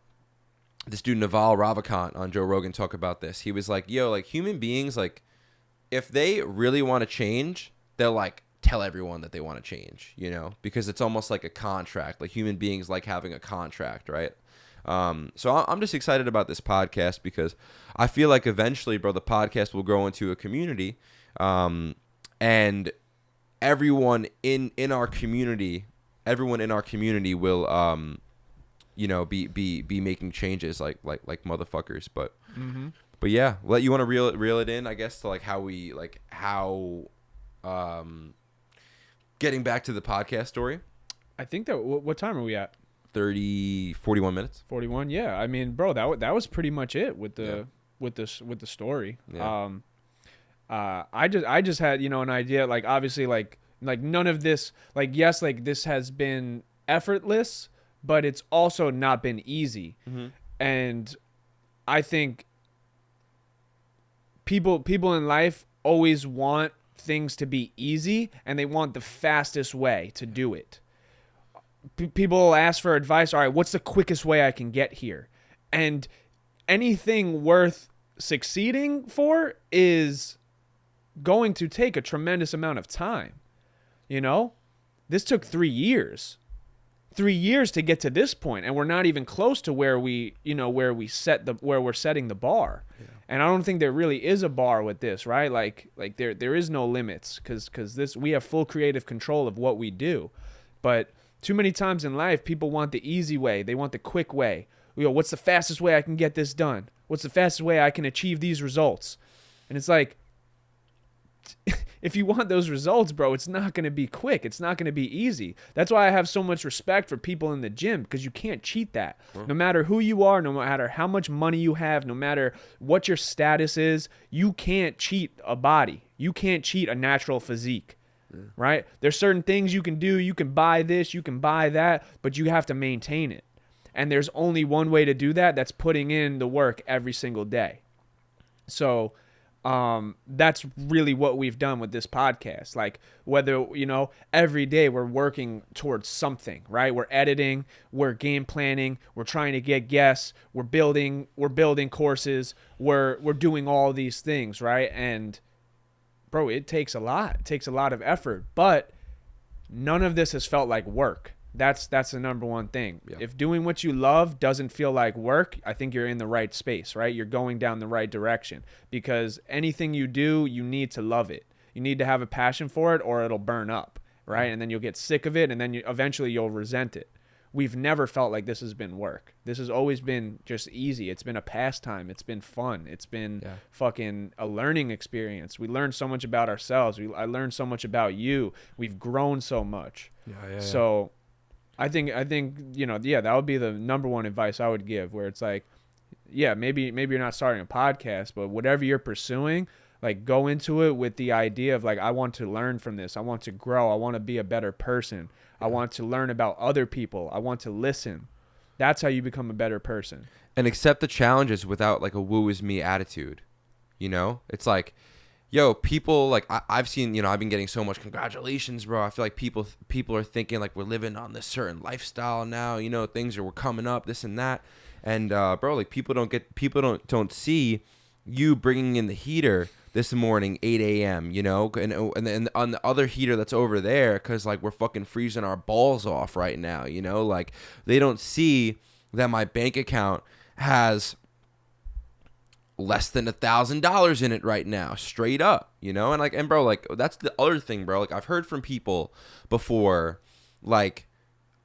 this dude Naval Ravikant on Joe Rogan talk about this. He was like, yo, like human beings, like if they really want to change, they'll like tell everyone that they want to change, you know, because it's almost like a contract. Like human beings like having a contract, right? So I'm just excited about this podcast because I feel like eventually, bro, the podcast will grow into a community, and everyone in our community will, you know, be making changes like motherfuckers, but. But yeah, you want to reel it in, I guess, to like how getting back to the podcast story. I think that what time are we at? 41 minutes. 41. Yeah. I mean, bro, that was pretty much it with the story. Yeah. I just had, you know, an idea, like obviously like none of this, like, yes, like this has been effortless, but it's also not been easy. And I think people in life always want things to be easy, and they want the fastest way to do it. People ask for advice. All right, what's the quickest way I can get here? And anything worth succeeding for is going to take a tremendous amount of time. You know, this took 3 years. 3 years to get to this point, and we're not even close to where we're setting the bar. Yeah. And I don't think there really is a bar with this, right? Like there is no limits because this, we have full creative control of what we do. But too many times in life, people want the easy way. They want the quick way. You know, what's the fastest way I can get this done? What's the fastest way I can achieve these results? And it's like, if you want those results, bro, it's not going to be quick. It's not going to be easy. That's why I have so much respect for people in the gym, because you can't cheat that. No matter who you are, no matter how much money you have, no matter what your status is, you can't cheat a body. You can't cheat a natural physique, right? There's certain things you can do. You can buy this, you can buy that, but you have to maintain it. And there's only one way to do that. That's putting in the work every single day. So that's really what we've done with this podcast. Like, whether, you know, every day we're working towards something, right? We're editing, we're game planning, we're trying to get guests, we're building courses, we're doing all these things, right? And bro, it takes a lot. It takes a lot of effort, but none of this has felt like work. That's the number one thing. Yeah. If doing what you love doesn't feel like work, I think you're in the right space, right? You're going down the right direction, because anything you do, you need to love it. You need to have a passion for it, or it'll burn up, right? And then you'll get sick of it, and then eventually you'll resent it. We've never felt like this has been work. This has always been just easy. It's been a pastime. It's been fun. It's been fucking a learning experience. We learned so much about ourselves. I learned so much about you. We've grown so much. So I think you know, that would be the number one advice I would give, where it's like, yeah, maybe you're not starting a podcast, but whatever you're pursuing, like, go into it with the idea of like, I want to learn from this. I want to grow. I want to be a better person. I want to learn about other people. I want to listen. That's how you become a better person. And accept the challenges without like a woo is me attitude. You know, it's like, yo, people, like, I've seen, you know, I've been getting so much congratulations, bro. I feel like people are thinking like we're living on this certain lifestyle now, you know, we're coming up, this and that. And bro, like, people don't see you bringing in the heater this morning, 8 a.m., you know, and then on the other heater that's over there, because, like, we're fucking freezing our balls off right now, you know? Like, they don't see that my bank account has less than $1,000 in it right now, straight up, you know? And, like, and bro, like, that's the other thing, bro. Like, I've heard from people before, like,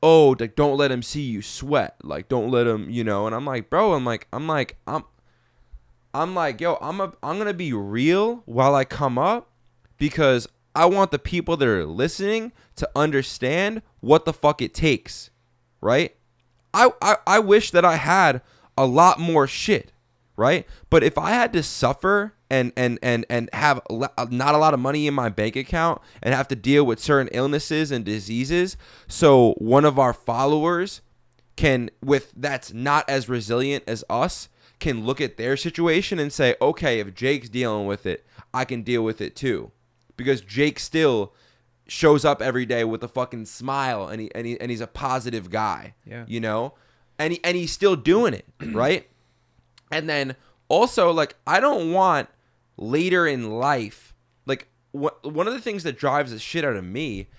oh, like, don't let him see you sweat. Like, don't let him, you know? And I'm like, bro, I'm like, yo, I'm going to be real while I come up, because I want the people that are listening to understand what the fuck it takes, right? I wish that I had a lot more shit, right? But if I had to suffer and have not a lot of money in my bank account and have to deal with certain illnesses and diseases, so one of our followers that's not as resilient as us, can look at their situation and say, okay, if Jake's dealing with it, I can deal with it too. Because Jake still shows up every day with a fucking smile, and he's a positive guy, you know? And he's still doing it, right? And then also, like, I don't want later in life, like, one of the things that drives the shit out of me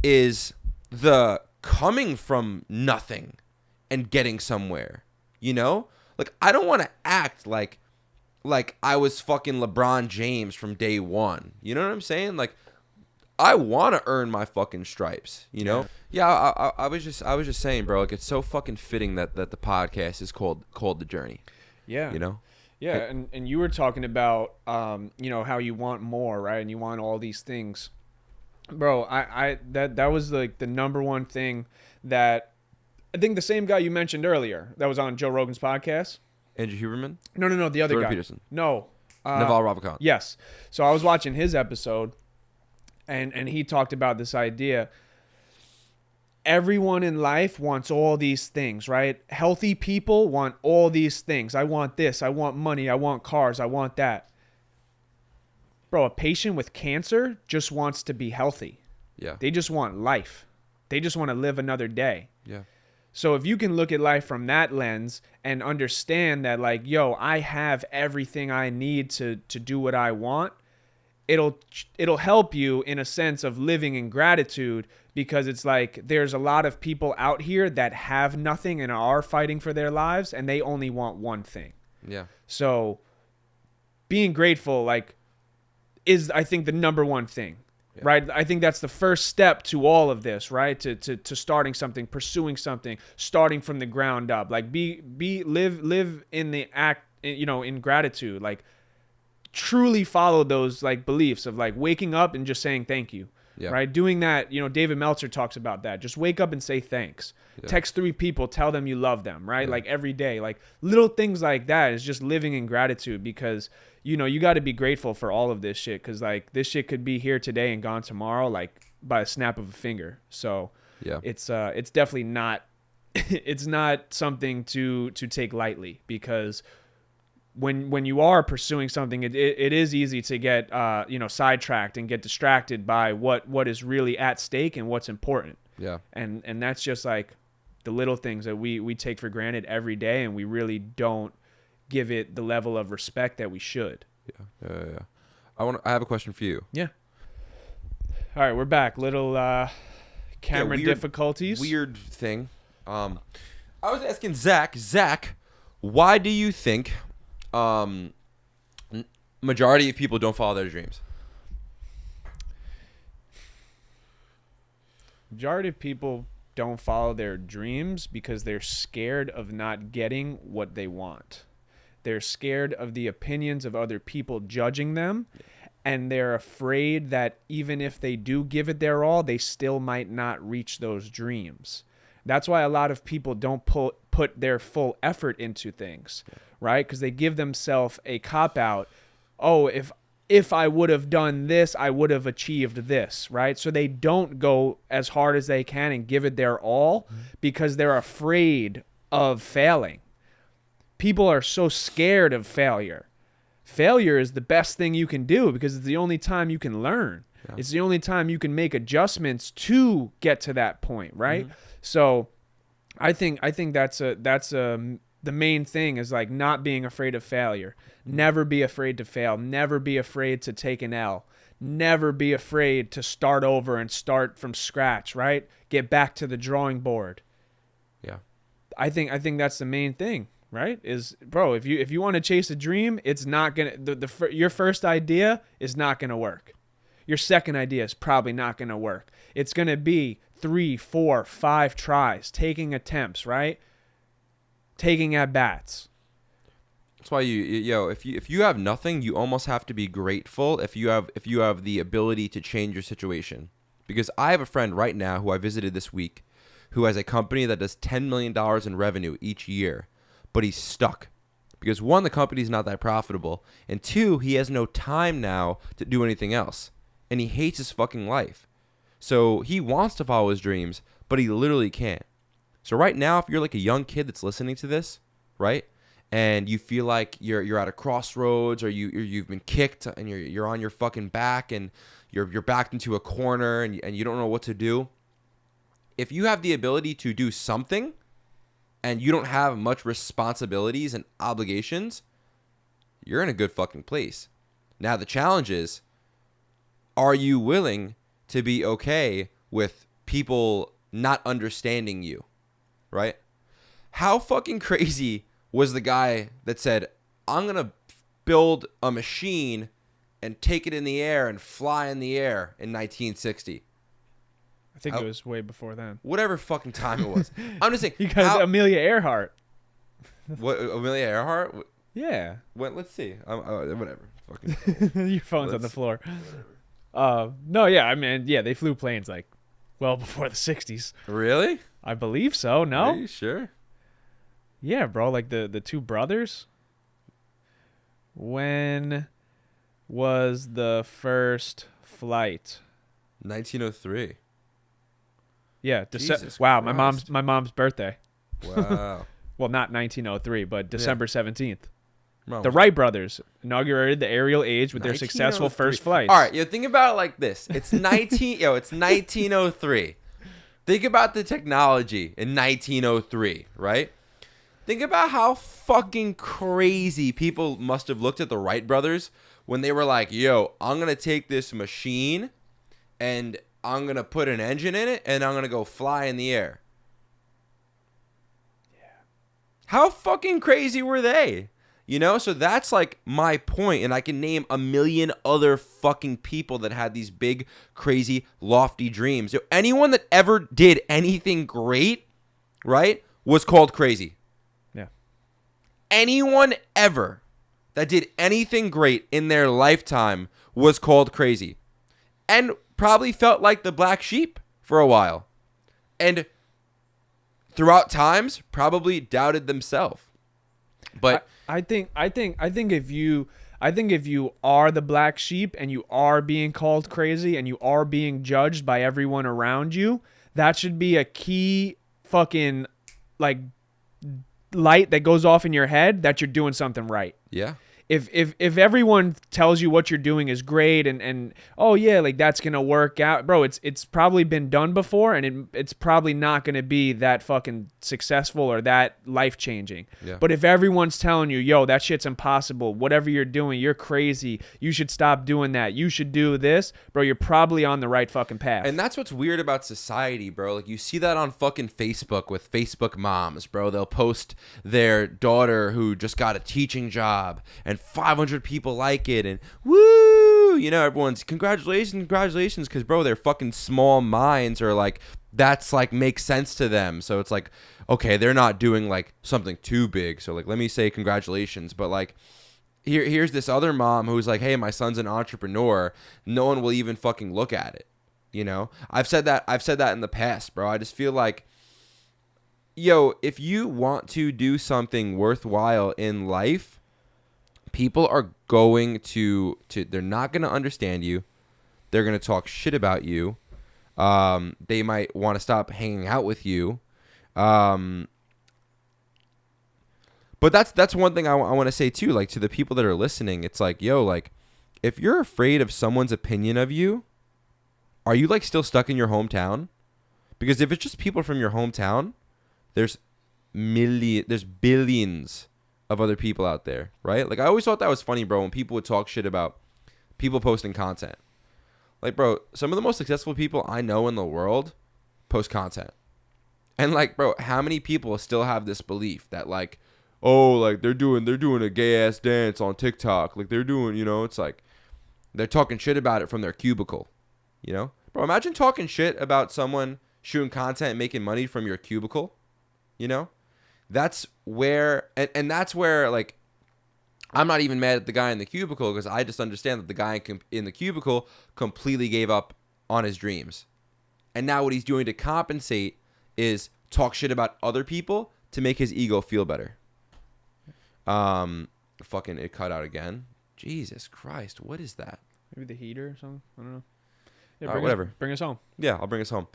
is the coming from nothing and getting somewhere, you know? Like, I don't want to act like I was fucking LeBron James from day one. You know what I'm saying? Like, I want to earn my fucking stripes, you know? Yeah, I was just saying, bro, like, it's so fucking fitting that the podcast is called The Journey. Yeah. You know? Yeah, and you were talking about you know, how you want more, right? And you want all these things. Bro, that was like the number one thing that I think the same guy you mentioned earlier that was on Joe Rogan's podcast. Andrew Huberman? No, the other Jordan guy. Peterson. No. Naval Ravikant. Yes. So I was watching his episode, and he talked about this idea. Everyone in life wants all these things, right? Healthy people want all these things. I want this. I want money. I want cars. I want that. Bro, a patient with cancer just wants to be healthy. Yeah. They just want life. They just want to live another day. Yeah. So if you can look at life from that lens and understand that, like, yo, I have everything I need to do what I want, it'll help you in a sense of living in gratitude, because it's like there's a lot of people out here that have nothing and are fighting for their lives, and they only want one thing. Yeah. So being grateful, like, is, I think, the number one thing. Yeah. Right. I think that's the first step to all of this, right? To starting something, pursuing something, starting from the ground up. Like, live in the act, you know, in gratitude. Like, truly follow those, like, beliefs of, like, waking up and just saying thank you. Yeah. Right. Doing that, you know, David Meltzer talks about that. Just wake up and say thanks. Yeah. Text 3 people, tell them you love them. Right. Yeah. Like, every day, like, little things like that is just living in gratitude, because, you know, you got to be grateful for all of this shit, because, like, this shit could be here today and gone tomorrow, like, by a snap of a finger. So yeah, it's definitely not it's not something to take lightly, because when you are pursuing something, it is easy to get you know, sidetracked and get distracted by what is really at stake and what's important. Yeah. And that's just, like, the little things that we take for granted every day, and we really don't give it the level of respect that we should. Yeah. I have a question for you. Yeah. All right, we're back. Little camera difficulties. Weird thing. I was asking Zach, why do you think majority of people don't follow their dreams? Majority of people don't follow their dreams because they're scared of not getting what they want. They're scared of the opinions of other people judging them, and they're afraid that even if they do give it their all, they still might not reach those dreams. That's why a lot of people don't put their full effort into things, right? Because they give themselves a cop-out. Oh, if I would have done this, I would have achieved this, right? So they don't go as hard as they can and give it their all because they're afraid of failing. People are so scared of failure. Failure is the best thing you can do because it's the only time you can learn. Yeah. It's the only time you can make adjustments to get to that point, right? Mm-hmm. So I think that's a the main thing is like not being afraid of failure. Never be afraid to fail. Never be afraid to take an L. Never be afraid to start over and start from scratch, right? Get back to the drawing board. Yeah. I think that's the main thing, right? Is, bro, if you want to chase a dream, it's not going to your first idea is not going to work. Your second idea is probably not going to work. It's going to be 3, 4, 5 tries, taking attempts, right? Taking at bats. That's why if you have nothing, you almost have to be grateful if you have the ability to change your situation. Because I have a friend right now who I visited this week who has a company that does $10 million in revenue each year, but he's stuck. Because 1, the company's not that profitable, and 2, he has no time now to do anything else. And he hates his fucking life. So he wants to follow his dreams, but he literally can't. So right now, if you're like a young kid that's listening to this, right, and you feel like you're at a crossroads, or you've been kicked and you're on your fucking back and you're backed into a corner and you don't know what to do, if you have the ability to do something and you don't have much responsibilities and obligations, you're in a good fucking place. Now the challenge is, are you willing to be okay with people not understanding you, right? How fucking crazy was the guy that said, I'm going to build a machine and take it in the air and fly in the air in 1960? I think it was way before then. Whatever fucking time it was. I'm just saying. You got Amelia Earhart. What, Amelia Earhart? Yeah. Let's see. Whatever. Fucking. Your phone's on the floor. No, yeah, I mean, yeah, they flew planes like well before the 60s. Really? I believe so. No? Are you sure? Yeah, bro, like the two brothers. When was the first flight? 1903. Yeah, Jesus wow, Christ. my mom's birthday. Wow. Well, not 1903, but December 17th. Bro, The Wright brothers inaugurated the aerial age with their successful first flights. All right, think about it like this. It's 1903. Think about the technology in 1903, right? Think about how fucking crazy people must have looked at the Wright brothers when they were like, yo, I'm going to take this machine and I'm going to put an engine in it and I'm going to go fly in the air. Yeah. How fucking crazy were they? You know, so that's like my point, and I can name a million other fucking people that had these big, crazy, lofty dreams. Anyone that ever did anything great, right, was called crazy. Yeah. Anyone ever that did anything great in their lifetime was called crazy, and probably felt like the black sheep for a while, and throughout times probably doubted themselves. But I think if you are the black sheep and you are being called crazy and you are being judged by everyone around you, that should be a key fucking like light that goes off in your head that you're doing something right. yeah. If everyone tells you what you're doing is great and oh yeah, like that's gonna work out, bro, it's probably been done before and it's probably not gonna be that fucking successful or that life changing. Yeah. But if everyone's telling you, yo, that shit's impossible, whatever you're doing, you're crazy, you should stop doing that, you should do this, bro, you're probably on the right fucking path. And that's what's weird about society, bro. Like, you see that on fucking Facebook with Facebook moms, bro. They'll post their daughter who just got a teaching job and 500 people like it and woo, you know, everyone's congratulations, because bro, their fucking small minds are like, that's like makes sense to them. So it's like, okay, they're not doing like something too big, so like let me say congratulations. But like here's this other mom who's like, hey, my son's an entrepreneur, no one will even fucking look at it. You know, I've said that in the past, bro. I just feel like, yo, if you want to do something worthwhile in life, people are going to they're not going to understand you. They're going to talk shit about you. They might want to stop hanging out with you. But that's one thing I want to say too, like to the people that are listening. It's like, yo, like if you're afraid of someone's opinion of you, are you like still stuck in your hometown? Because if it's just people from your hometown, there's there's billions of other people out there, right? Like I always thought that was funny, bro, when people would talk shit about people posting content. Like, bro, some of the most successful people I know in the world post content. And like, bro, how many people still have this belief that like, oh, like they're doing a gay ass dance on TikTok. Like they're doing, it's like they're talking shit about it from their cubicle, Bro, imagine talking shit about someone shooting content and making money from your cubicle, That's where, and that's where like, I'm not even mad at the guy in the cubicle because I just understand that the guy in the cubicle completely gave up on his dreams. And now what he's doing to compensate is talk shit about other people to make his ego feel better. Fucking it cut out again. Jesus Christ, what is that? Maybe the heater or something. I don't know. Yeah, whatever. Bring us home. Yeah, I'll bring us home.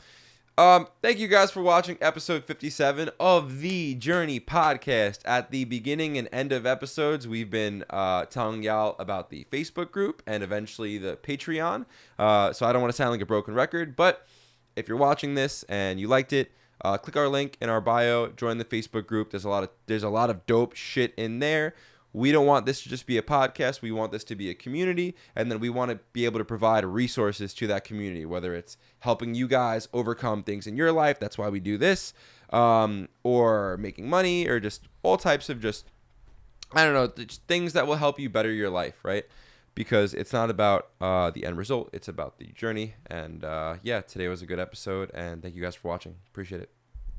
Thank you guys for watching episode 57 of the Journey podcast. At the beginning and end of episodes, we've been telling y'all about the Facebook group and eventually the Patreon. So I don't want to sound like a broken record, but if you're watching this and you liked it, click our link in our bio, join the Facebook group. There's a lot of dope shit in there. We don't want this to just be a podcast. We want this to be a community, and then we want to be able to provide resources to that community, whether it's helping you guys overcome things in your life. That's why we do this, or making money, or just all types of just, I don't know, just things that will help you better your life, right? Because it's not about the end result. It's about the journey. And yeah, today was a good episode, and thank you guys for watching. Appreciate it.